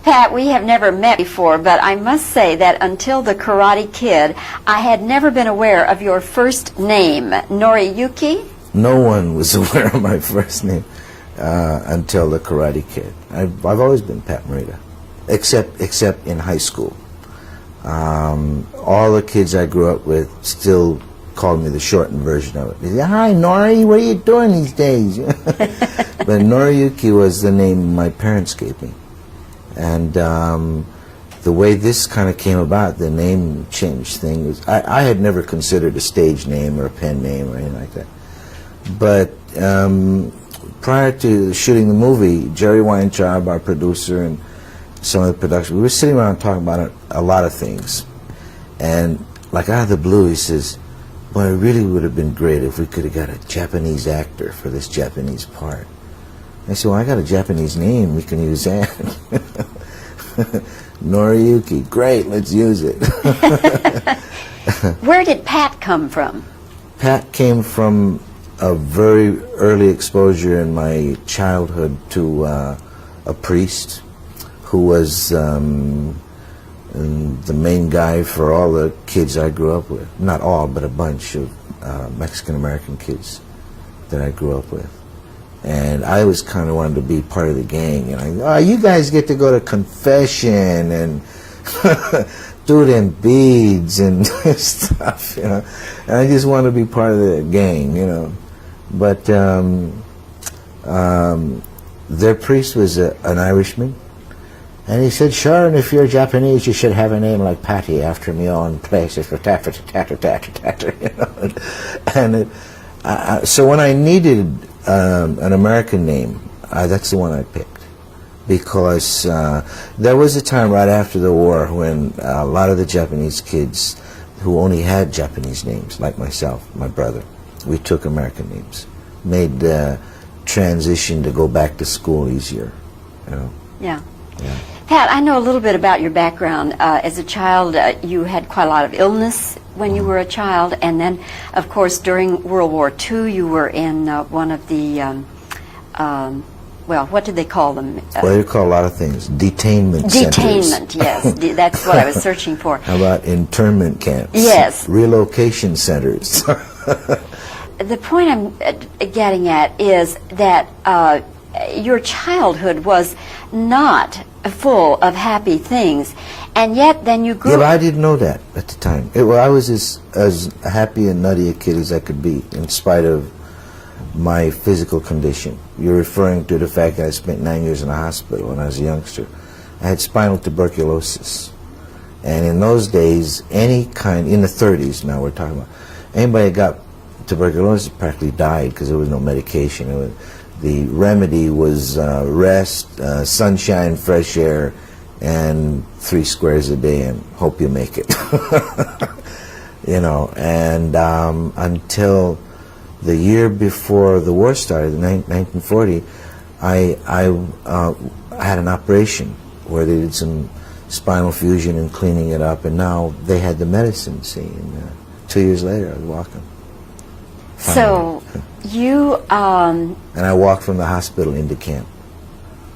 Pat, we have never met before, but I must say that until The Karate Kid, I had never been aware of your first name, Noriyuki. No one was aware of my first name until The Karate Kid. I've always been Pat Morita, except in high school. All the kids I grew up with still called me the shortened version of it. They said, "Hi, Nori, what are you doing these days?" But Noriyuki was the name my parents gave me. And the way this kind of came about, the name change thing, was I had never considered a stage name or a pen name or anything like that. But prior to shooting the movie, Jerry Weintraub, our producer, and some of the production, we were sitting around talking about a lot of things. And like out of the blue, he says, "Boy, it really would have been great if we could have got a Japanese actor for this Japanese part." I said, "Well, I got a Japanese name, we can use that." Noriyuki, great, let's use it. Where did Pat come from? Pat came from a very early exposure in my childhood to a priest who was the main guy for all the kids I grew up with. Not all, but a bunch of Mexican-American kids that I grew up with. And I always kind of wanted to be part of the gang. You know, "Oh, you guys get to go to confession and do them beads and stuff, you know." And I just wanted to be part of the gang, you know. But their priest was an Irishman. And he said, "Sure, and if you're Japanese, you should have a name like Patty after me own places for tatter, you know." And so when I needed an American name, that's the one I picked, because there was a time right after the war when a lot of the Japanese kids who only had Japanese names, like myself, my brother, we took American names, made the transition to go back to school easier, you know. Yeah. Yeah. Pat, I know a little bit about your background. As a child, you had quite a lot of illness when you were a child, and then, of course, during World War II, you were in one of the, well, what did they call them? Well, they call a lot of things. Detainment centers. Detainment, yes. That's what I was searching for. How about internment camps? Yes. Relocation centers. The point I'm getting at is that your childhood was not full of happy things, and yet then you grew up. Yeah, but I didn't know that at the time. I was as happy and nutty a kid as I could be, in spite of my physical condition. You're referring to the fact that I spent 9 years in a hospital when I was a youngster. I had spinal tuberculosis. And in those days, any kind, in the 30s now we're talking about, anybody that got tuberculosis practically died because there was no medication. The remedy was rest, sunshine, fresh air, and 3 squares a day, and hope you make it. You know, and until the year before the war started, 1940, I had an operation where they did some spinal fusion and cleaning it up, and now they had the medicine, see, and 2 years later I was walking. So you and I walked from the hospital into camp.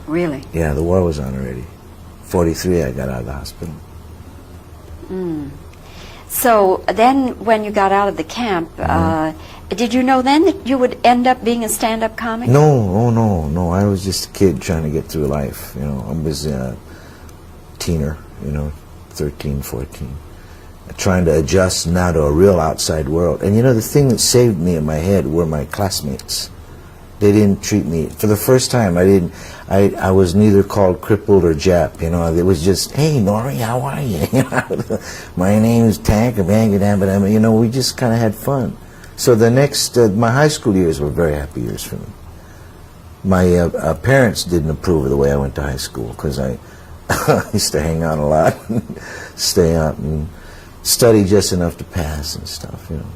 Really? Yeah, the war was on already. 43 I got out of the hospital. So then when you got out of the camp, did you know then that you would end up being a stand-up comic? No, oh no. I was just a kid trying to get through life, you know. I was a teener, you know, 13, 14. Trying to adjust now to a real outside world. And you know, the thing that saved me in my head were my classmates. They didn't treat me, for the first time, I was neither called crippled or Jap, you know. It was just, "Hey, Nori, how are you?" You know, "My name's Tank, you know, we just kind of had fun. So the next, my high school years were very happy years for me. My parents didn't approve of the way I went to high school, because I used to hang out a lot, stay up, and study just enough to pass and stuff, you know.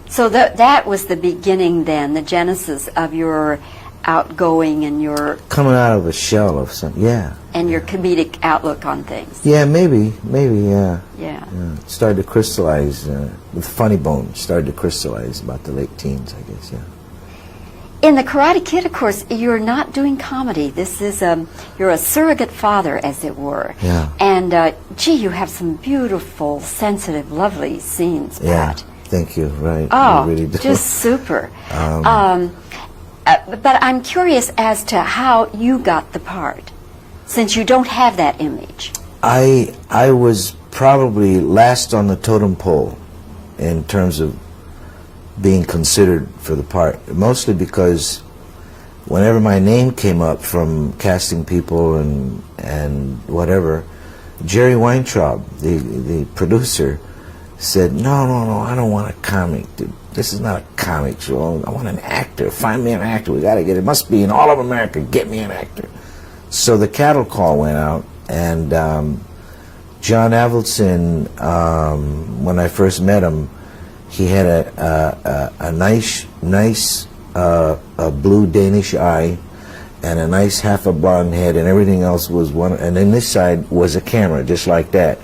So that was the beginning then, the genesis of your outgoing and your... Coming out of a shell of something, yeah. And your comedic outlook on things. Yeah, maybe, yeah. Yeah. It started to crystallize, with Funny Bone, started to crystallize about the late teens, I guess, yeah. in The Karate Kid, of course, you're not doing comedy. This is you're a surrogate father, as it were. Yeah. And gee, you have some beautiful, sensitive, lovely scenes, Pat. Yeah. Thank you. Right. Oh, you really do. just super. But I'm curious as to how you got the part, since you don't have that image. I was probably last on the totem pole in terms of being considered for the part, mostly because whenever my name came up from casting people and whatever, Jerry Weintraub, the producer, said, no, I don't want a comic. Dude, this is not a comic show. I want an actor. Find me an actor. We got to get it. Must be in all of America. Get me an actor. So the cattle call went out, and John Avildsen, when I first met him, he had a nice blue Danish eye and a nice half a blonde head, and everything else was one. And then this side was a camera, just like that.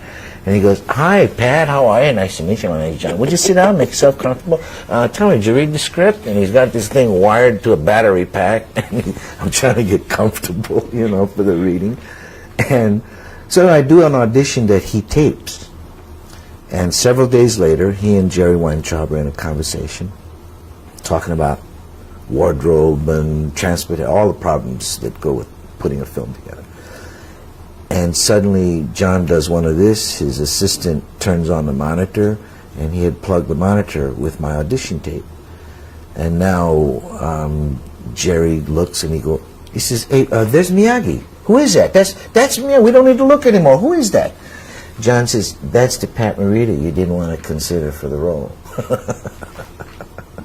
And he goes, "Hi, Pat, how are you? Nice to meet you. My name's John. Would you sit down, make yourself comfortable? Tell me, did you read the script?" And he's got this thing wired to a battery pack. And I'm trying to get comfortable, you know, for the reading. And so I do an audition that he tapes. And several days later, he and Jerry Weintraub are in a conversation talking about wardrobe and transport, all the problems that go with putting a film together. And suddenly, John does one of this, his assistant turns on the monitor, and he had plugged the monitor with my audition tape. And now Jerry looks and he says, "Hey, there's Miyagi. Who is that? That's Miyagi. We don't need to look anymore. Who is that?" John says, "That's the Pat Morita you didn't want to consider for the role."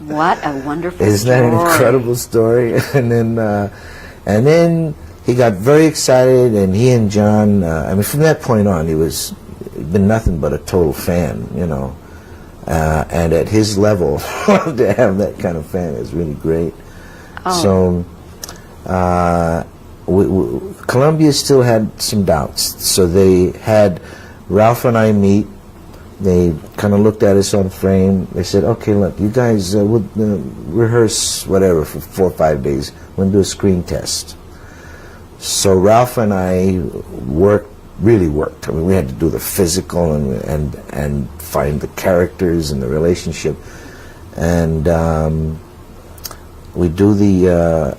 What a wonderful Isn't story. that an incredible story? And then he got very excited, and he and John, I mean, from that point on, he'd been nothing but a total fan, you know. And at his level, to have that kind of fan is really great. Oh. So, Columbia still had some doubts. So they had Ralph and I meet. They kind of looked at us on frame. They said, "Okay, look, you guys will rehearse whatever for 4 or 5 days. We're going to do a screen test." So Ralph and I really worked. I mean, we had to do the physical and find the characters and the relationship. And we do the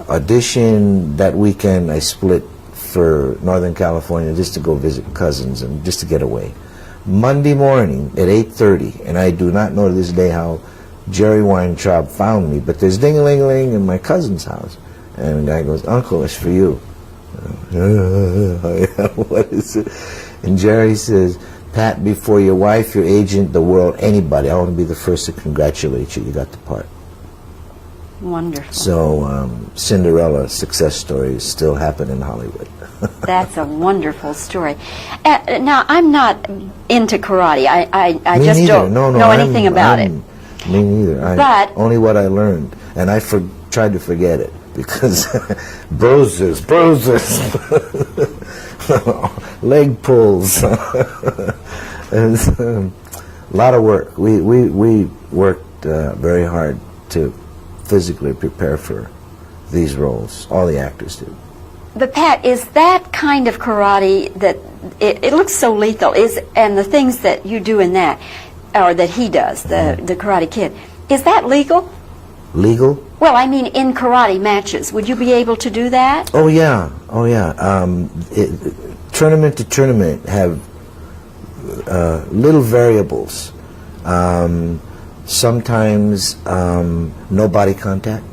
audition. That weekend I split for Northern California just to go visit cousins and just to get away. Monday morning at 8:30, and I do not know to this day how Jerry Weintraub found me, but there's ding-a-ling-a-ling in my cousin's house. And the guy goes, "Uncle, it's for you." What is it? And Jerry says, "Pat, before your wife, your agent, the world, anybody, I want to be the first to congratulate you. You got the part." Wonderful. So Cinderella success stories still happen in Hollywood. That's a wonderful story. Now, I'm not into karate. I just don't know anything about it. Me neither. But only what I learned, and I tried to forget it because bruises, leg pulls, and a lot of work. We worked very hard to physically prepare for these roles. All the actors did. But Pat, is that kind of karate that it looks so lethal? And the things that you do in that, or that he does, the Karate Kid, is that legal? Legal? Well, I mean, in karate matches, would you be able to do that? Oh yeah. Tournament to tournament have little variables. Sometimes no body contact,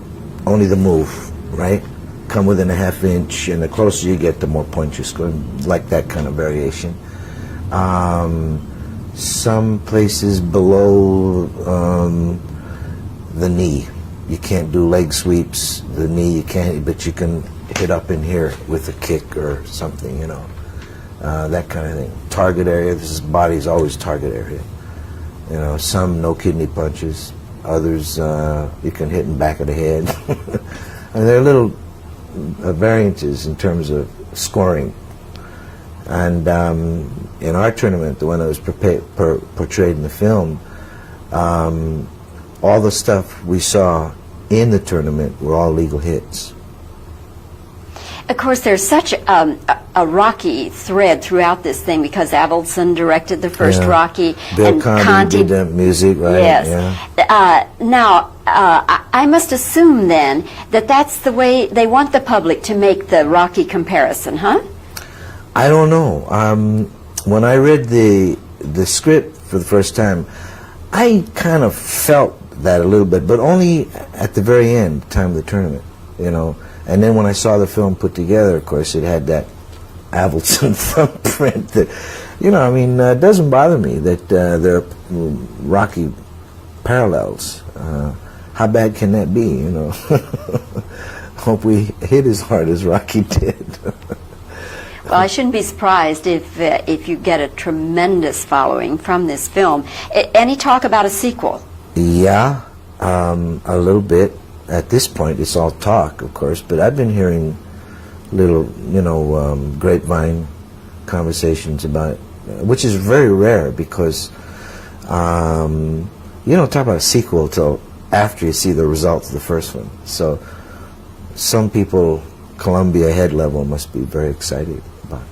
only the move, right? Come within a half inch, and the closer you get, the more points you score, like that kind of variation. Some places below the knee, you can't do leg sweeps. The knee you can't, but you can hit up in here with a kick or something, you know, that kind of thing. Target area, this body's always target area. You know, some no kidney punches, others you can hit in the back of the head. And there are little variances in terms of scoring. And in our tournament, the one that was portrayed in the film, all the stuff we saw in the tournament were all legal hits. Of course, there's such a Rocky thread throughout this thing because Avildsen directed the first Rocky. Bill and Conti did the music, right? Yes. Yeah. Now, I must assume then that that's the way they want the public to make the Rocky comparison, huh? I don't know. When I read the script for the first time, I kind of felt that a little bit, but only at the very end, time of the tournament, you know. And then when I saw the film put together, of course, it had that Avildsen thumbprint that, you know, I mean, it doesn't bother me that there are Rocky parallels. How bad can that be, you know? Hope we hit as hard as Rocky did. Well, I shouldn't be surprised if you get a tremendous following from this film. Any talk about a sequel? Yeah, a little bit. At this point, it's all talk, of course, but I've been hearing little, you know, grapevine conversations about it, which is very rare because you don't talk about a sequel till after you see the results of the first one. So some people, Columbia head level, must be very excited about it.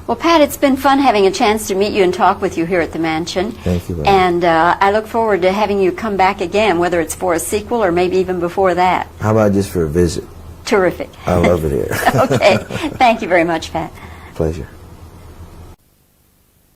Well, Pat, it's been fun having a chance to meet you and talk with you here at the Mansion. Thank you. And I look forward to having you come back again, whether it's for a sequel or maybe even before that. How about just for a visit? Terrific. I love it here. Okay. Thank you very much, Pat. Pleasure.